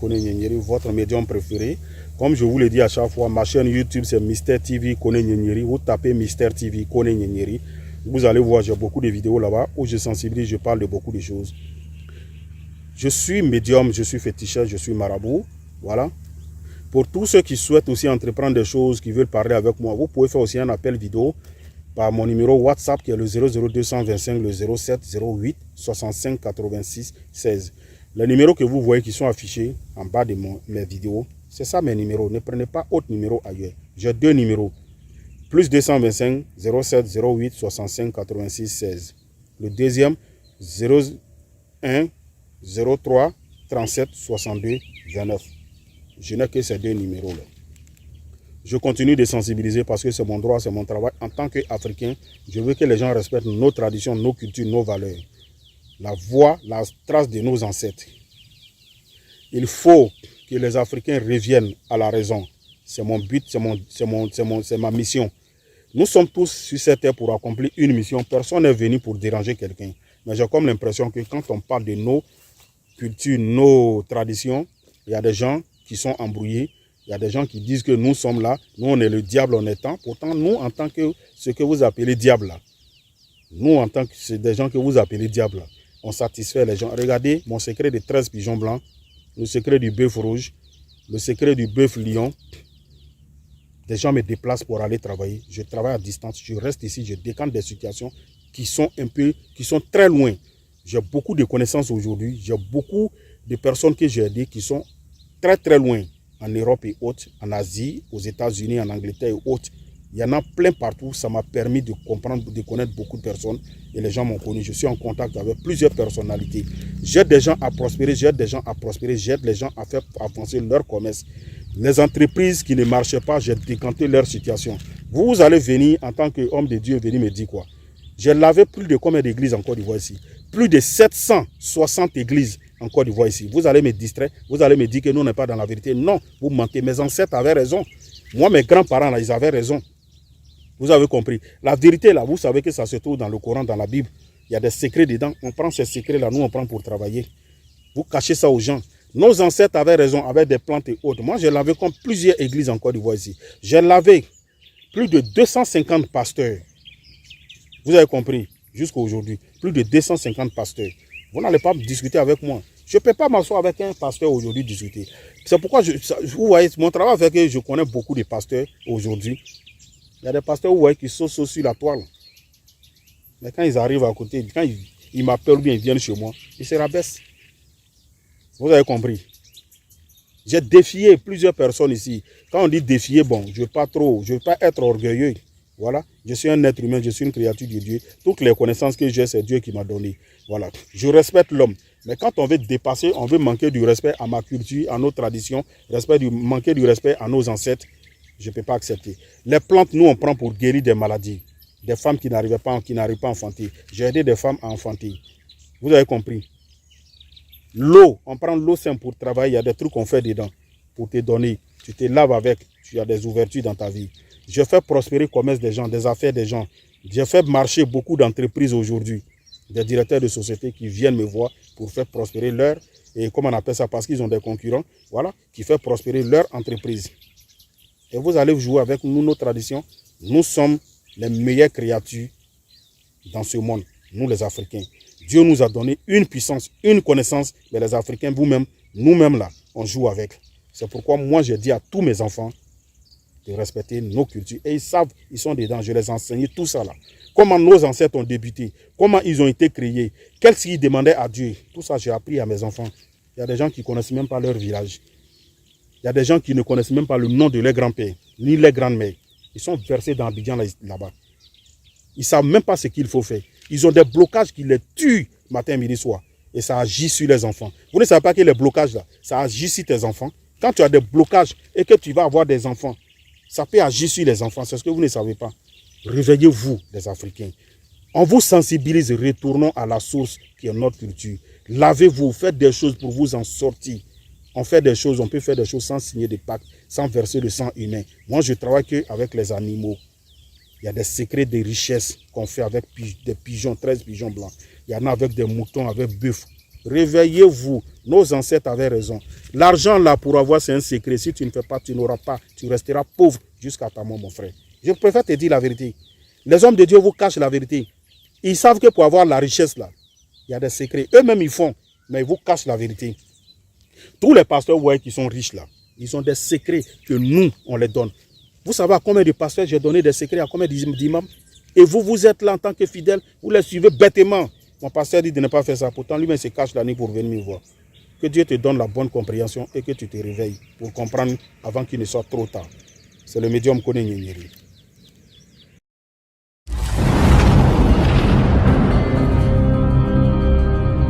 Kone Nyenyeri, votre médium préféré. Comme je vous le dis à chaque fois, ma chaîne YouTube c'est Mister TV Kone Nyenyeri. Vous tapez Mister TV Kone Nyenyeri. Vous allez voir, j'ai beaucoup de vidéos là-bas où je sensibilise, je parle de beaucoup de choses. Je suis médium, je suis féticheur, je suis marabout. Voilà. Pour tous ceux qui souhaitent aussi entreprendre des choses, qui veulent parler avec moi, vous pouvez faire aussi un appel vidéo par mon numéro WhatsApp qui est le 00225 le 07 08 65 86 16. Les numéros que vous voyez qui sont affichés en bas de mes vidéos, c'est ça mes numéros. Ne prenez pas autre numéro ailleurs. J'ai deux numéros. Plus 225 07 08 65 86 16. Le deuxième 01 03 37 62 29. Je n'ai que ces deux numéros-là. Je continue de sensibiliser parce que c'est mon droit, c'est mon travail. En tant qu'Africain, je veux que les gens respectent nos traditions, nos cultures, nos valeurs. La voie, la trace de nos ancêtres. Il faut que les Africains reviennent à la raison. C'est mon but, c'est ma mission. Nous sommes tous sur cette terre pour accomplir une mission. Personne n'est venu pour déranger quelqu'un. Mais j'ai comme l'impression que quand on parle de nos cultures, nos traditions, il y a des gens qui sont embrouillés. Il y a des gens qui disent que nous sommes là, nous on est le diable en étant. Pourtant, nous en tant que ce que vous appelez diable là, nous en tant que c'est des gens que vous appelez diable là, on satisfait les gens. Regardez mon secret de 13 pigeons blancs, le secret du bœuf rouge, le secret du bœuf lion. Des gens me déplacent pour aller travailler. Je travaille à distance, je reste ici, je décante des situations qui sont très loin. J'ai beaucoup de connaissances aujourd'hui, j'ai beaucoup de personnes que j'ai aidées qui sont très très loin. En Europe et autres, en Asie, aux États-Unis, en Angleterre et autres. Il y en a plein partout. Ça m'a permis de comprendre, de connaître beaucoup de personnes. Et les gens m'ont connu. Je suis en contact avec plusieurs personnalités. J'aide des gens à prospérer, j'aide les gens à faire avancer leur commerce. Les entreprises qui ne marchaient pas, j'ai décanté leur situation. Vous allez venir en tant qu'homme de Dieu, venir me dire quoi? J'ai lavé plus de combien d'églises en Côte d'Ivoire ici? Plus de 760 églises en Côte d'Ivoire ici. Vous allez me distraire, vous allez me dire que nous, on n'est pas dans la vérité. Non, vous mentez. Mes ancêtres avaient raison. Moi, mes grands-parents, là, ils avaient raison. Vous avez compris. La vérité, là, vous savez que ça se trouve dans le Coran, dans la Bible. Il y a des secrets dedans. On prend ces secrets-là, nous, on prend pour travailler. Vous cachez ça aux gens. Nos ancêtres avaient raison avec des plantes et autres. Moi, j'ai lavé comme plusieurs églises en Côte d'Ivoire ici. J'ai lavé plus de 250 pasteurs. Vous avez compris, jusqu'à aujourd'hui, plus de 250 pasteurs. Vous n'allez pas discuter avec moi. Je ne peux pas m'asseoir avec un pasteur aujourd'hui discuter. C'est pourquoi, vous voyez, mon travail fait que je connais beaucoup de pasteurs aujourd'hui. Il y a des pasteurs, vous voyez, qui sont sur la toile. Mais quand ils arrivent à côté, quand ils m'appellent ou bien ils viennent chez moi, ils se rabaissent. Vous avez compris. J'ai défié plusieurs personnes ici. Quand on dit défier, bon, je ne veux pas être orgueilleux. Voilà, je suis un être humain, je suis une créature de Dieu. Toutes les connaissances que j'ai, c'est Dieu qui m'a donné. Voilà, je respecte l'homme. Mais quand on veut dépasser, on veut manquer du respect à ma culture, à nos traditions, manquer du respect à nos ancêtres, je ne peux pas accepter. Les plantes, nous, on prend pour guérir des maladies. Des femmes qui n'arrivent pas à enfanter. J'ai aidé des femmes à enfanter. Vous avez compris. L'eau, on prend l'eau simple pour travailler. Il y a des trucs qu'on fait dedans pour te donner. Tu te laves avec, tu as des ouvertures dans ta vie. Je fais prospérer le commerce des gens, des affaires des gens. J'ai fait marcher beaucoup d'entreprises aujourd'hui. Des directeurs de sociétés qui viennent me voir pour faire prospérer leur, et comment on appelle ça, parce qu'ils ont des concurrents, voilà, qui fait prospérer leur entreprise. Et vous allez jouer avec nous, nos traditions. Nous sommes les meilleures créatures dans ce monde, nous les Africains. Dieu nous a donné une puissance, une connaissance, mais les Africains, vous-même, nous-mêmes là, on joue avec. C'est pourquoi moi, j'ai dit à tous mes enfants de respecter nos cultures. Et ils savent, ils sont dedans, je les enseigne tout ça là. Comment nos ancêtres ont débuté, comment ils ont été créés, qu'est-ce qu'ils demandaient à Dieu. Tout ça, j'ai appris à mes enfants. Il y a des gens qui ne connaissent même pas leur village. Il y a des gens qui ne connaissent même pas le nom de leurs grands-pères, ni leurs grandes-mères. Ils sont versés dans Abidjan là-bas. Ils ne savent même pas ce qu'il faut faire. Ils ont des blocages qui les tuent matin, midi, soir. Et ça agit sur les enfants. Vous ne savez pas que les blocages là, ça agit sur tes enfants. Quand tu as des blocages et que tu vas avoir des enfants, ça peut agir sur les enfants. C'est ce que vous ne savez pas. Réveillez-vous, les Africains. On vous sensibilise, retournons à la source qui est notre culture. Lavez-vous, faites des choses pour vous en sortir. On fait des choses, on peut faire des choses sans signer de pacte, sans verser le sang humain. Moi, je travaille qu'avec les animaux. Il y a des secrets de richesse qu'on fait avec des pigeons, 13 pigeons blancs. Il y en a avec des moutons, avec bœufs. Réveillez-vous. Nos ancêtres avaient raison. L'argent là pour avoir, c'est un secret. Si tu ne fais pas, tu n'auras pas. Tu resteras pauvre jusqu'à ta mort, mon frère. Je préfère te dire la vérité. Les hommes de Dieu vous cachent la vérité. Ils savent que pour avoir la richesse là, il y a des secrets. Eux-mêmes ils font, mais ils vous cachent la vérité. Tous les pasteurs, vous voyez, qui sont riches là, ils ont des secrets que nous, on les donne. Vous savez à combien de pasteurs j'ai donné des secrets, à combien d'imams? Et vous, vous êtes là en tant que fidèle, vous les suivez bêtement. Mon pasteur dit de ne pas faire ça. Pourtant, lui-même se cache la nuit pour venir me voir. Que Dieu te donne la bonne compréhension et que tu te réveilles pour comprendre avant qu'il ne soit trop tard. C'est le médium Koné Nyenyeri.